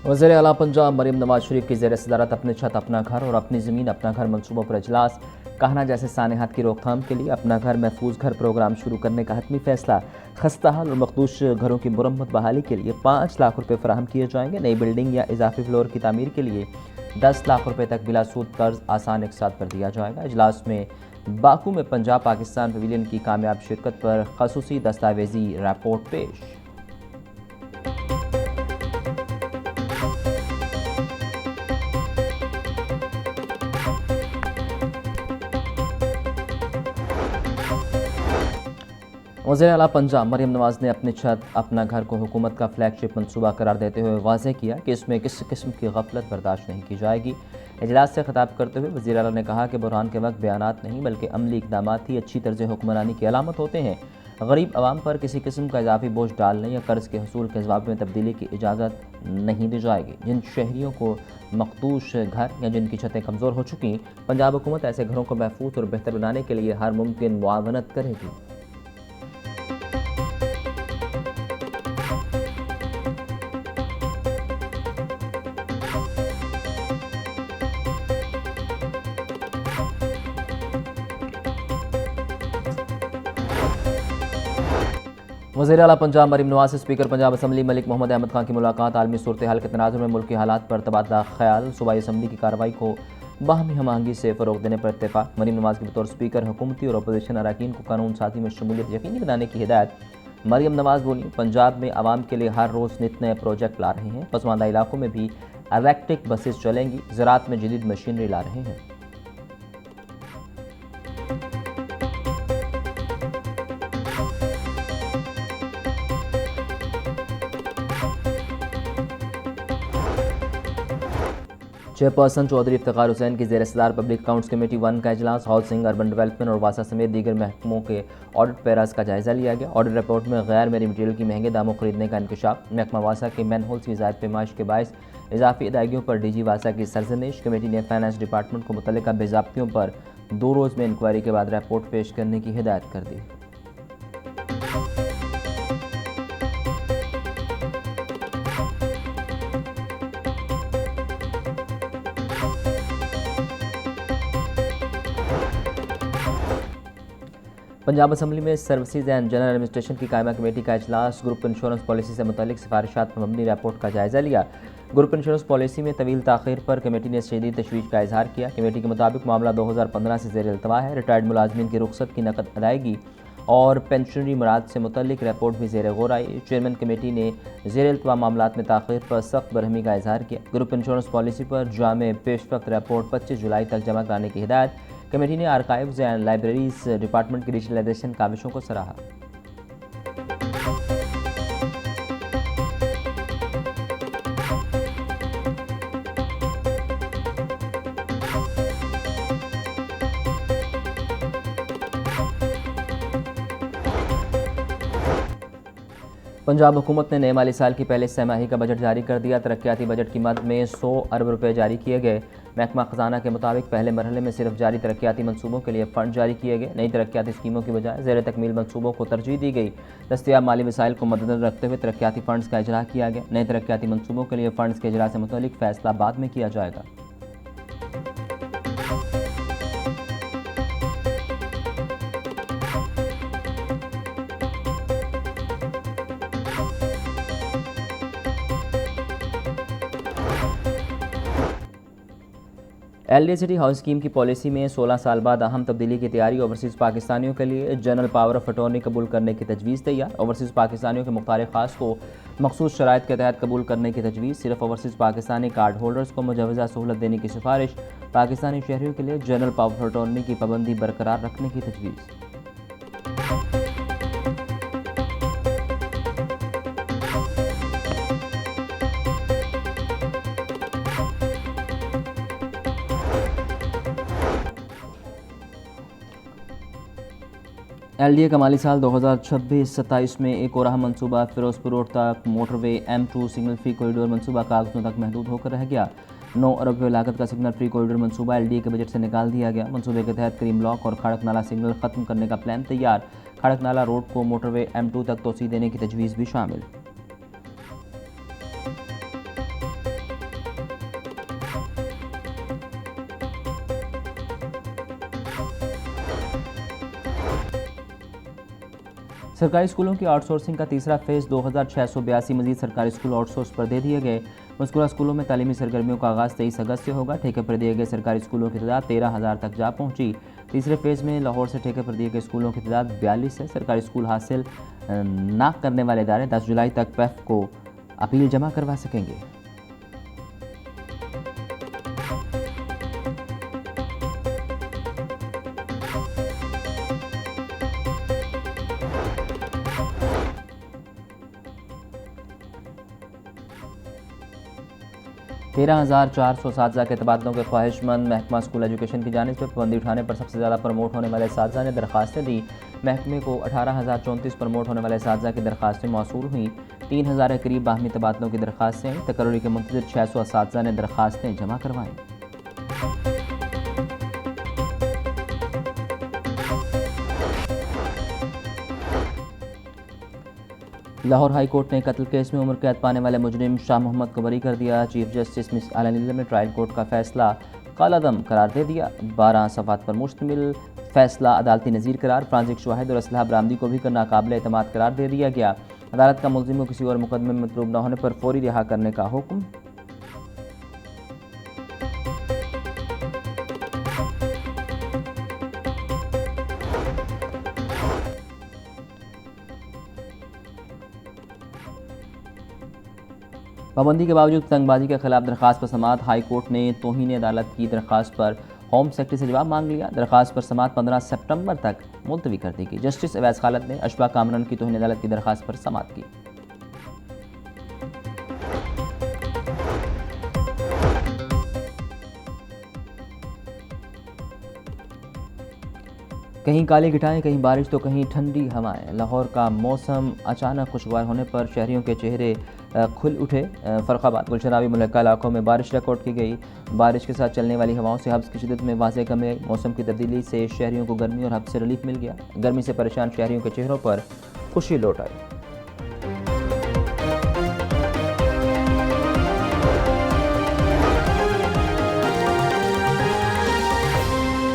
वज़ीर आला पंजाब मरीम नवाज शरीफ की ज़ेर सदारत अपने छत अपना घर और अपनी ज़मीन अपना घर मनसूबों पर इजलास। कहना जैसे सानहात की रोकथाम के लिए अपना घर महफूज घर प्रोग्राम शुरू करने का हतमी फैसला। खस्ताहाल और मखदूश घरों की मुरम्मत बहाली के लिए 5 लाख रुपये फराहम किए जाएंगे। नई बिल्डिंग या इजाफी फ्लोर की तामीर के लिए 10 लाख रुपये तक बिला सूद कर्ज आसान इकसात पर दिया जाएगा। इजलास में बाकू में पंजाब पाकिस्तान पवेलियन की कामयाब शिरकत पर खसूसी दस्तावेजी रिपोर्ट पेश। वज़ीर आला पंजाब मरीम नवाज ने अपनी छत अपना घर को हुकूमत का फ्लैगशिप मनसूबा करार देते हुए वाज़ेह किया कि इसमें किसी किस्म की गफलत बर्दाश्त नहीं की जाएगी। इजलास से खिताब करते हुए वज़ीर आला ने कहा कि बुरहान के वक्त बयानात नहीं बल्कि अमली इक़दाम ही अच्छी तर्ज हुक्मरानी की अलामत होते हैं। गरीब आवाम पर किसी किस्म का इजाफी बोझ डालने या कर्ज के हसूल के जवाब में तब्दीली की इजाज़त नहीं दी जाएगी। जिन शहरियों को मखदूश घर या जिनकी छतें कमज़ोर हो चुकी, पंजाब हुकूमत ऐसे घरों को महफूज और बेहतर बनाने के लिए हर मुमकिन मुआवनत करेगी। वज़ीर आला पंजाब मरीम नवाज से स्पीकर पंजाब असम्बली मलिक मोहम्मद अहमद खान की मुलाकात। आलमी सूरत हाल के तनाजुर में मुल्क के हालात पर तबादला ख्याल। सूबाई असम्बली की कार्रवाई को बाहमी हमआहंगी से फ़रोग देने पर इत्तेफाक। मरीम नवाज के बतौर स्पीकर हुकूमती और अपोजिशन अरकान को कानून साजी में शमूलियत यकीनी बनाने की हिदायत। मरीम नवाज बोली, पंजाब में आवाम के लिए हर रोज़ नित नए प्रोजेक्ट ला रहे हैं। पसमानदा इलाकों में भी इलेक्ट्रिक बसेस चलेंगी। ज़राअत में जदीद मशीनरी ला रहे हैं। चेयरपर्सन चौधरी इफ्तिखार हुसैन की ज़ेर सदार पब्लिक अकाउंट्स कमेटी 1 का इजलास। हाउसिंग, अर्बन डेवलपमेंट और वासा समेत दीगर महकमों के ऑडिट पैराज का जायजा लिया गया। ऑडिट रिपोर्ट में गैर मेरी मटीरियल की महंगे दामों खरीदने का इंकशाफ। महकमा वासा के मैन होल्स की ज़ायद पैमाइश के बायस इजाफी अदायगियों पर डीजी वासा की सरजनिश। कमेटी ने फाइनेंस डिपार्टमेंट को मुतल्लिका बेज़ाब्तियों पर 2 रोज़ में इंक्वायरी के बाद रिपोर्ट पेश करने की हिदायत कर दी। पंजाब असम्बली में सर्विसेज एंड जनरल एडमिनिस्ट्रेशन की कायमा कमेटी का इजलास। ग्रुप इंश्योरेंस पॉलिसी से मुतल्लिक सिफारिशात पर मबनी रिपोर्ट का जायजा लिया। ग्रुप इंश्योरेंस पॉलिसी में तवील ताख़ीर पर कमेटी ने शदीद तशवीश का इजहार किया। कमेटी के मुताबिक मामला 2015 से ज़ेर इल्तवा है। रिटायर्ड मुलाजमीन की रुख्सत की नकद अदायगी और पेंशनरी मराद से मुतल्लिक रिपोर्ट भी ज़ेर गौर आई। चेयरमैन कमेटी ने ज़ेर इल्तवा मामलात में ताख़ीर पर सख्त बरहमी का इजहार किया। ग्रुप इंश्योरेंस पॉलिसी पर जामे पेश वक्त रिपोर्ट 25 जुलाई तक जमा कराने की हिदायत। कमेटी ने आर्काइव्स एंड लाइब्रेरीज डिपार्टमेंट की डिजिटलाइजेशन काविशों को सराहा। पंजाब हुकूमत ने नए माली साल की पहले सहमाही का बजट जारी कर दिया। तरक्याती बजट की मद में 100 अरब रुपये जारी किए गए। महकमा खजाना के मुताबिक पहले मरहले में सिर्फ जारी तरक्याती मनसूबों के लिए फ़ंड जारी किए गए। नई तरक्याती स्कीमों की बजाय ज़ेर तकमील मनसूबों को तरजीह दी गई। दस्तियाब माली वसाइल को मद्देनजर रखते हुए तरक्याती फ़ंड्स का इजरा किया गया। नए तरक्याती मनसूबों के लिए फ़ंड्स के इजरा से मुतल्लिक फ़ैसला बाद में किया जाएगा। LD सिटी हाउस स्कीम की पॉलिसी में 16 साल बाद अहम तब्दीली की तैयारी। ओवरसीज़ पाकिस्तानियों के लिए जनरल पावर ऑफ अटॉर्नी कबूल करने की तजवीज़ तैयार। ओवरसीज़ पाकिस्तानियों के मुख्तार ख़ास को मखसूस शराइत के तहत कबूल करने की तजवीज़। सिर्फ ओवरसीज़ पाकिस्तानी कार्ड होल्डर्स को मुजवज़ा सहूलत देने की सिफारिश। पाकिस्तानी शहरियों के लिए जनरल पावर ऑफ अटॉर्नी की पाबंदी बरकरार रखने की तजवीज़। LDA का माली साल 2026-27 में एक और अहम मनसूबा फिरोजपुर रोड तक motorway M2 signal free corridor मनसूबा कागजों तक महदूद होकर रह गया। 9 अरब रुपये लागत का सिग्नल फ्री कॉरिडोर मनसूबा LDA के बजट से निकाल दिया गया। मनसूबे के तहत करीम ब्लॉक और खड़क नाला सिग्नल ख़त्म करने का प्लान तैयार। खड़क नाला रोड को मोटरवे M2 तक तोसी देने की तजवीज़ भी शामिल। सरकारी स्कूलों की आउटसोर्सिंग का तीसरा फेज़ 2682 मजीद सरकारी स्कूल आउटसोर्स पर दे दिए गए। मज़कूरा स्कूलों में तालीमी सरगर्मियों का आगाज़ 23 अगस्त से होगा। ठेके पर दिए गए सरकारी स्कूलों की तादाद 13,000 तक जा पहुंची। तीसरे फेज़ में लाहौर से ठेके पर दिए गए स्कूलों की तादाद 42 है। सरकारी स्कूल हासिल ना करने वाले इदारे 10 जुलाई तक पैफ को अपील जमा करवा सकेंगे। तेरह 400 साथीज़ा के तबादलों के ख्वाहिशमंद। महकमा स्कूल एजुकेशन की जानिब से पाबंदी उठाने पर सबसे ज़्यादा प्रमोट होने वाले साथीज़ा ने दरखास्तें दी। महकमे को 18,034 प्रमोट होने वाले साथीज़ा की दरखास्तें मौसूल हुई। 3,000 के करीब बाहमी तबादलों की दरखास्तें आई। तकर्री के मुंतज़िर 600 साथीज़ा ने दरखास्तें जमा करवाईं। लाहौर हाई कोर्ट ने कत्ल केस में उम्र कैद पाने वाले मुजरिम शाह मोहम्मद को बरी कर दिया। चीफ जस्टिस मिस आला नीलम ने ट्रायल कोर्ट का फैसला कालादम करार दे दिया। 12 सफ़ात पर मुश्तमिल फैसला अदालती नज़ीर करार। फ्रांसिक शवाहिद और असलहा बरामदी को भी नाकाबिल एतमाद करार दे दिया गया। अदालत का मुलजिम को किसी और मुकदमे में मतलूब न होने पर फौरी रिहा करने का हुक्म। पाबंदी के बावजूद पतंगबाजी के खिलाफ दरखास्त पर समाअत। हाई कोर्ट ने तौहीन अदालत की दरखास्त पर होम सेक्रेटरी से जवाब मांग लिया। दरखास्त पर समाअत 15 सितंबर तक मुलतवी कर दी गई। जस्टिस अवैस खालद ने अशफाक कामरान की तौहीन अदालत की दरखास्त पर समाअत की। कहीं काली घटाएं, कहीं बारिश तो कहीं ठंडी हवाएं। लाहौर का मौसम अचानक खुशगवार होने पर शहरियों के चेहरे खुल उठे। फ़र्रुखाबाद, गुलशनावी मुल्का इलाकों में बारिश रिकॉर्ड की गई। बारिश के साथ चलने वाली हवाओं से हब्स की शिद्दत में वाज़ेह कमी आई। मौसम की तब्दीली से शहरियों को गर्मी और हब्स से रिलीफ मिल गया। गर्मी से परेशान शहरियों के चेहरों पर खुशी लौट आई।